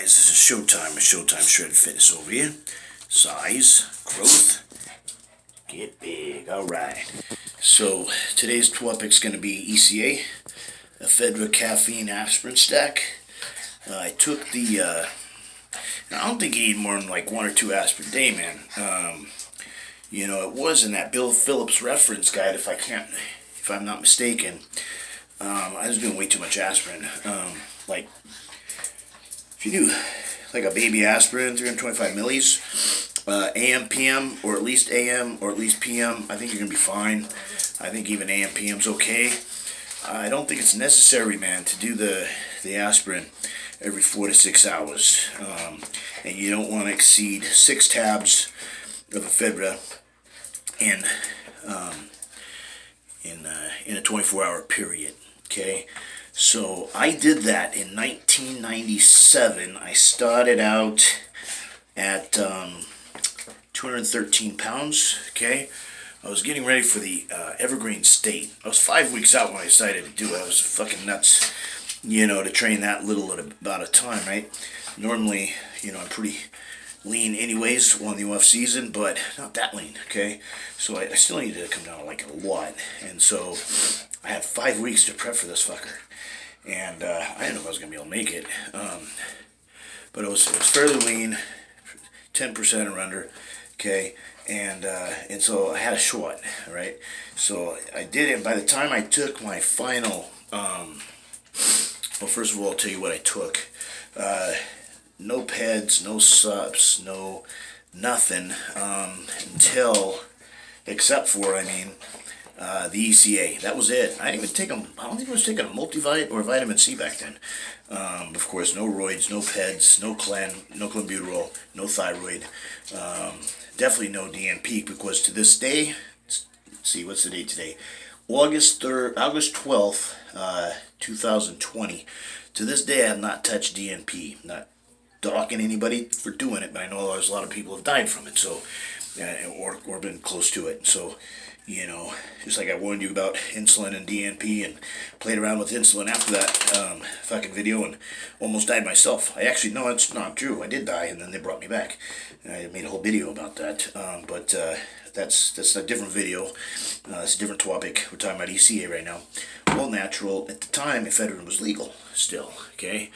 guys, this is Showtime with Showtime Shredded Fitness over here. Size, growth, get big. Alright. So today's topic's going to be ECA, ephedra caffeine aspirin stack. I took the, I don't think you need more than like 1 or 2 aspirin a day, man. It was in that Bill Phillips reference guide, if I'm not mistaken. I was doing way too much aspirin. Like, if you do like a baby aspirin, 325 millis, AM, PM, or at least AM, or at least PM, I think you're going to be fine. I think even AM, PM's okay. I don't think it's necessary, man, to do the aspirin every 4 to 6 hours. And you don't want to exceed 6 tabs of ephedra in a 24-hour period. Okay, so I did that in 1997. I started out at 213 pounds. Okay, I was getting ready for the Evergreen State. I was 5 weeks out when I decided to do it. I was fucking nuts, to train that little at about a time, right? Normally, I'm pretty lean anyways on the off season, but not that lean. Okay, so I still needed to come down like a lot, and so I had 5 weeks to prep for this fucker, and I didn't know if I was gonna be able to make it, but it was fairly lean, 10% or under. Okay, and so I had a short, right? So I did it. By the time I took my final, well, first of all, I'll tell you what I took. No PEDs, no subs, no nothing, except for the ECA. That was it. I don't think I was taking a multivite or vitamin C back then. Of course, no roids, no PEDs, no clenbuterol, no thyroid. Definitely no DNP, because to this day, let's see, what's the date today? August 12th, 2020. To this day, I have not touched DNP. Not docking anybody for doing it, but I know there's a lot of people have died from it, so or been close to it. So, just like I warned you about insulin and DNP, and played around with insulin after that fucking video and almost died myself. No, it's not true. I did die, and then they brought me back. And I made a whole video about that, but that's a different video. That's a different topic. We're talking about ECA right now. All natural. At the time, ephedrine was legal still, okay?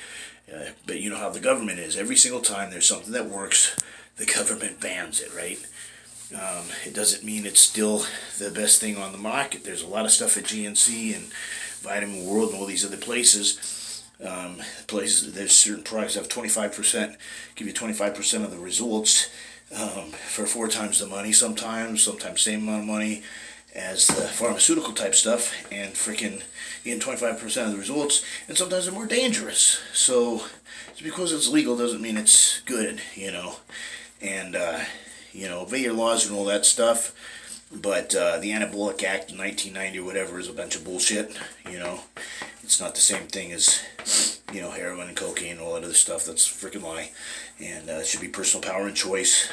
But you know how the government is. Every single time there's something that works, the government bans it, right? It doesn't mean it's still the best thing on the market. There's a lot of stuff at GNC and Vitamin World and all these other places. There's certain products that have 25%, give you 25% of the results for 4 times the money sometimes same amount of money as the pharmaceutical type stuff, and freaking getting 25% of the results, and sometimes they're more dangerous. So just because it's legal doesn't mean it's good, and obey your laws and all that stuff. But the Anabolic Act in 1990 or whatever is a bunch of bullshit. It's not the same thing as heroin and cocaine and all that other stuff. That's a freaking lie, and it should be personal power and choice.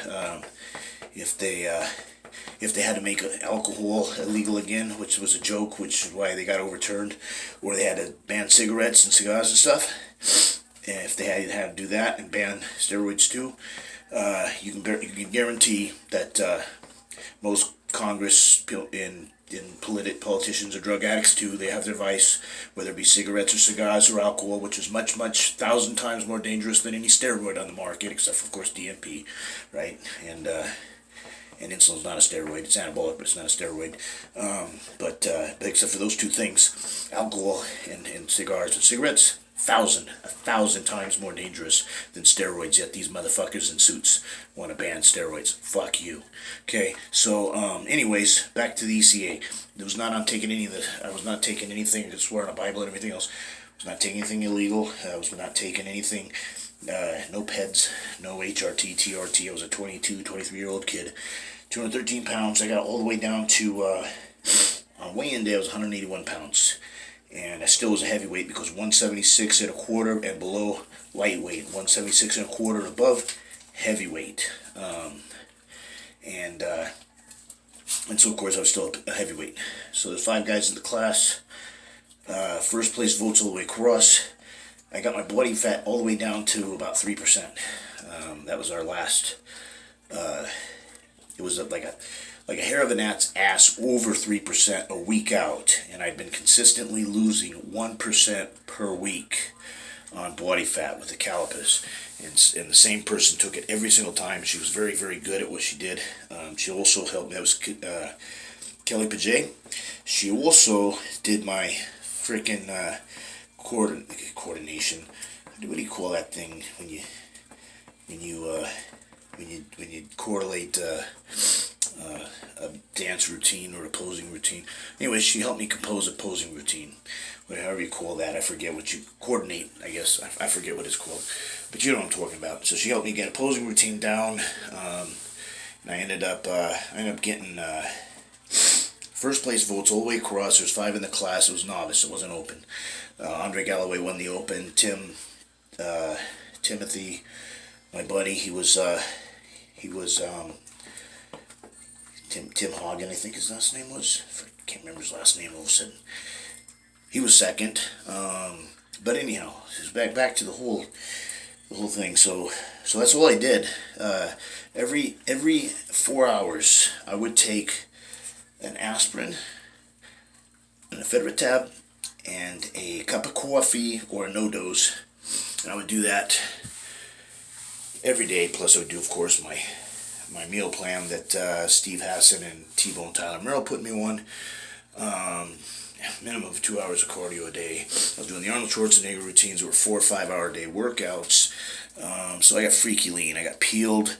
If they had to make alcohol illegal again, which was a joke, which is why they got overturned, or they had to ban cigarettes and cigars and stuff, and if they had to do that and ban steroids too, you can guarantee that most Congress and politicians or drug addicts too, they have their vice, whether it be cigarettes or cigars or alcohol, which is much 1,000 times more dangerous than any steroid on the market, except for, of course, DNP, right? And insulin's not a steroid. It's anabolic, but it's not a steroid. But except for those two things, alcohol and cigars and cigarettes, 1,000 times more dangerous than steroids. Yet these motherfuckers in suits want to ban steroids. Fuck you. Okay. So, anyways, back to the ECA. I was not taking anything. I could swear on a Bible and everything else. I was not taking anything illegal. I was not taking anything. No PEDs, no HRT, TRT. I was a 22, 23-year-old kid, 213 pounds. I got all the way down to, on weigh-in day, I was 181 pounds. And I still was a heavyweight, because 176 and a quarter and below, lightweight. 176 and a quarter and above, heavyweight. And so, of course, I was still a heavyweight. So there's 5 guys in the class. First place votes all the way across. I got my body fat all the way down to about 3%. That was our last. It was like a hair of an ant's ass over 3% a week out, and I'd been consistently losing 1% per week on body fat with the calipers. And the same person took it every single time. She was very, very good at what she did. She also helped me. That was Kelly Paget. She also did my freaking coordination. What do you call that thing when you correlate a dance routine or a posing routine? Anyway, she helped me compose a posing routine, whatever you call that. I forget what you coordinate. I guess I forget what it's called, but you know what I'm talking about. So she helped me get a posing routine down, and I ended up getting first place votes all the way across. There's 5 in the class. It was novice. It wasn't open. Andre Galloway won the open. Timothy, my buddy, he was Tim Hagen, I think his last name was. I can't remember his last name all of a sudden. He was second. But anyhow, back to the whole thing. So that's all I did. Every 4 hours, I would take an aspirin, an ephedra and a cup of coffee or a no-dose. And I would do that every day. Plus, I would do, of course, my meal plan that Steve Hassan and T-Bone Tyler Merrill put me on. Minimum of 2 hours of cardio a day. I was doing the Arnold Schwarzenegger routines that were 4 or 5 hour a day workouts. So I got freaky lean. I got peeled.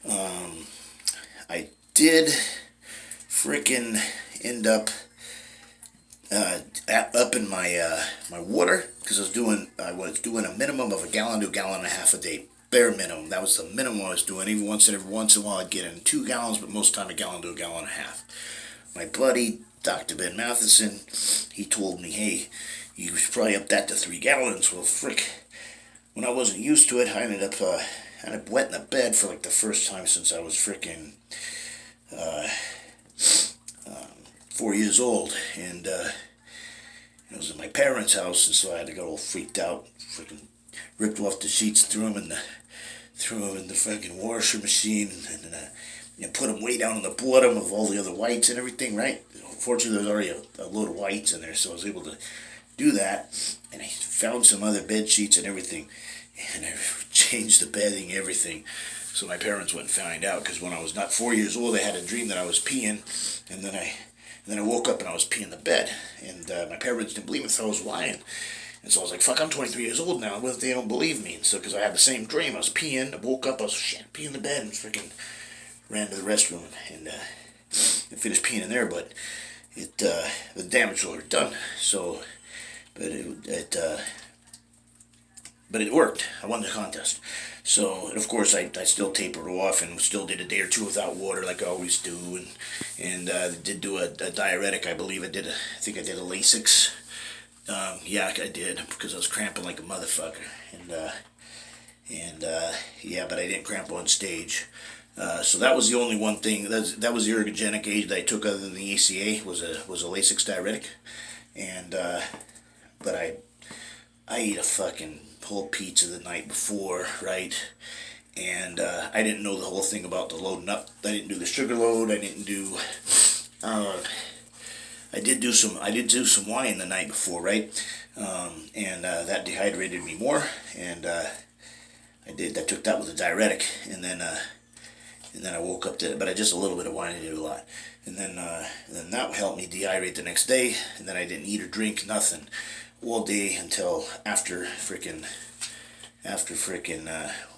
I did frickin' end up up in my my water, because I was doing a minimum of a gallon to a gallon and a half a day. Bare minimum. That was the minimum I was doing. Even every once in a while I'd get in 2 gallons, but most of the time a gallon to a gallon and a half. My buddy, Dr. Ben Matheson, he told me, hey, you should probably up that to 3 gallons. Well, frick, when I wasn't used to it, I ended up wet in the bed for like the first time since I was frickin' 4 years old, and it was in my parents' house, and so I had to get all freaked out, freaking ripped off the sheets, threw them in the fucking washer machine, and put them way down on the bottom of all the other whites and everything, right? Fortunately, there was already a load of whites in there, so I was able to do that, and I found some other bed sheets and everything, and I changed the bedding, everything. So my parents wouldn't find out, because when I was not 4 years old, I had a dream that I was peeing, and then I woke up and I was peeing the bed, and my parents didn't believe me, so I was lying. And so I was like, fuck, I'm 23 years old now. What if they don't believe me? And so, because I had the same dream. I was peeing, I woke up, I was peeing the bed, and freaking ran to the restroom and finished peeing in there, but the damage was already done. So, but it worked. I won the contest. So, and of course, I still tapered off and still did a day or two without water like I always do, and did do a diuretic. I believe I think I did a Lasix. Yeah, I did, because I was cramping like a motherfucker, and yeah, but I didn't cramp on stage. So that was the only one thing. That was the ergogenic aid that I took other than the ECA was a Lasix diuretic, and but I ate a fucking whole pizza the night before, right? And I didn't know the whole thing about the loading up. I didn't do the sugar load. I didn't do. I did do some wine the night before, right? And that dehydrated me more, and I took that with a diuretic, and then I woke up to it, but I just a little bit of wine. I did a lot, and then that helped me dehydrate the next day, and then I didn't eat or drink nothing all day until after frickin'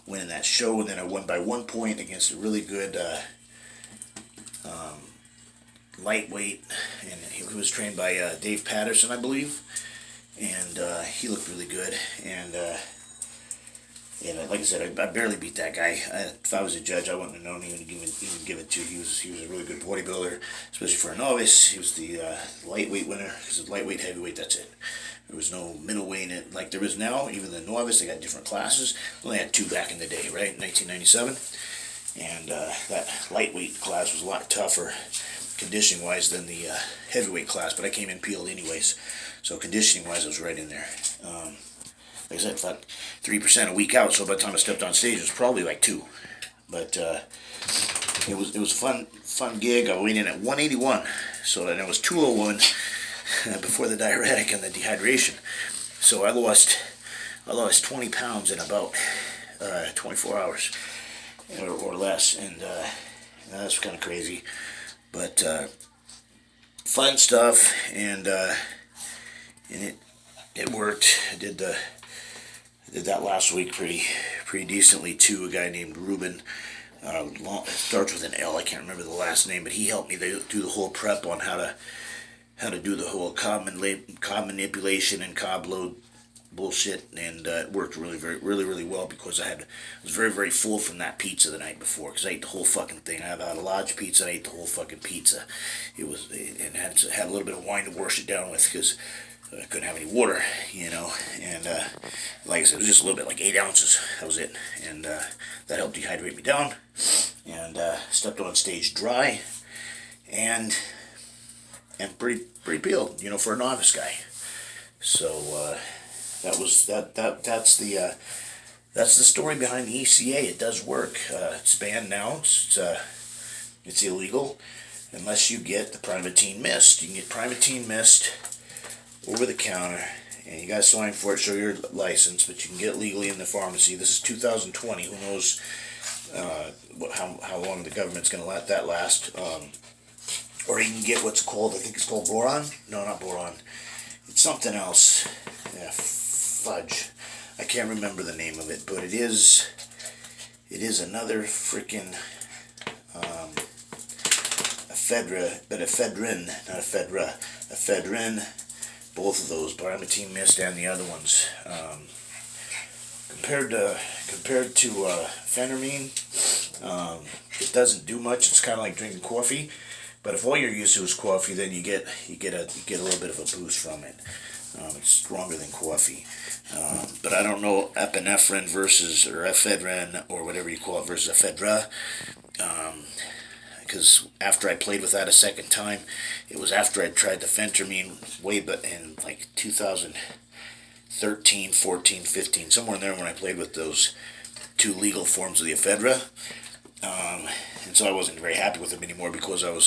winning that show, and then I won by 1 point against a really good lightweight, and he was trained by Dave Patterson, I believe, and he looked really good, and like I said, I barely beat that guy. If I was a judge, I wouldn't have known even give it to. He was a really good bodybuilder, especially for a novice. He was the lightweight winner, because it's lightweight, heavyweight, that's it. There was no middleweight in it like there is now. Even the novice, they got different classes. Only had 2 back in the day, right, in 1997. And that lightweight class was a lot tougher conditioning-wise than the heavyweight class, but I came in peeled anyways. So conditioning-wise, I was right in there. like I said, about 3% a week out. So by the time I stepped on stage, it was probably like 2. But it was a fun gig. I weighed in at 181, so then it was 201 before the diuretic and the dehydration. So I lost 20 pounds in about 24 hours or less, and that's kind of crazy. But fun stuff, and it worked. I did that last week pretty decently too. A guy named Ruben, it starts with an L. I can't remember the last name, but he helped me do the whole prep on how to do the whole carb manipulation and carb load bullshit, and it worked really well because I was very full from that pizza the night before, because I ate the whole fucking thing. I had a large pizza, and I ate the whole fucking pizza. And had a little bit of wine to wash it down with, because I couldn't have any water, and like I said, it was just a little bit, like 8 ounces. That was it, and that helped dehydrate me down, and stepped on stage dry, and pretty peeled, for a novice guy. So that's the story behind the ECA. It does work. It's banned now. It's illegal unless you get the Primatene Mist. You can get Primatene Mist over the counter, and you got to sign for it, show your license, but you can get it legally in the pharmacy. This is 2020. Who knows how long the government's going to let that last. Or you can get what's called, I think it's called boron. No, not boron. It's something else. Yeah, fudge. I can't remember the name of it, but it is another freaking ephedra, but ephedrine, not ephedra, ephedrine. Both of those, Primatene Mist and the other ones. Compared to phentermine, it doesn't do much. It's kind of like drinking coffee. But if all you're used to is coffee, then you get a little bit of a boost from it. It's stronger than coffee. But I don't know epinephrine versus, or ephedrine, or whatever you call it, versus ephedra. Because after I played with that a second time, it was after I tried the phentermine way but in like 2013, 14, 15, somewhere in there, when I played with those 2 legal forms of the ephedra. And so I wasn't very happy with them anymore, because I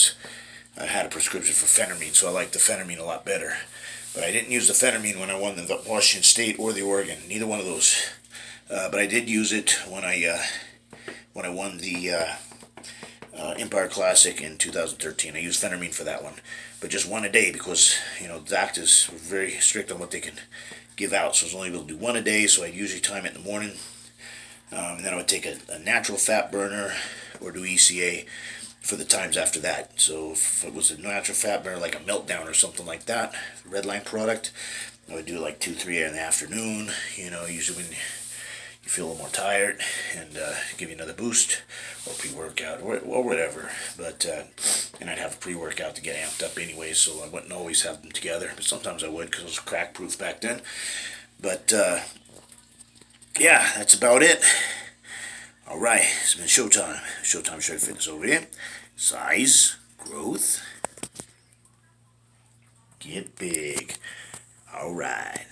had a prescription for phentermine, so I liked the phentermine a lot better. But I didn't use the phentermine when I won the Washington State or the Oregon, neither one of those. But I did use it when I won the Empire Classic in 2013. I used phentermine for that one, but just one a day, because doctors were very strict on what they can give out, so I was only able to do one a day. So I'd usually time it in the morning, and then I would take a natural fat burner or do ECA for the times after that. So if it was a natural fat burner, like a Meltdown or something like that, Redline product, I would do like 2-3 in the afternoon, usually when you feel a little more tired, and give you another boost, or pre-workout, or whatever. But and I'd have a pre-workout to get amped up anyway, so I wouldn't always have them together, but sometimes I would, because it was crack-proof back then. But yeah, that's about it. Alright, it's been Showtime. Showtime Shred Fitness over here. Size, growth, get big. Alright.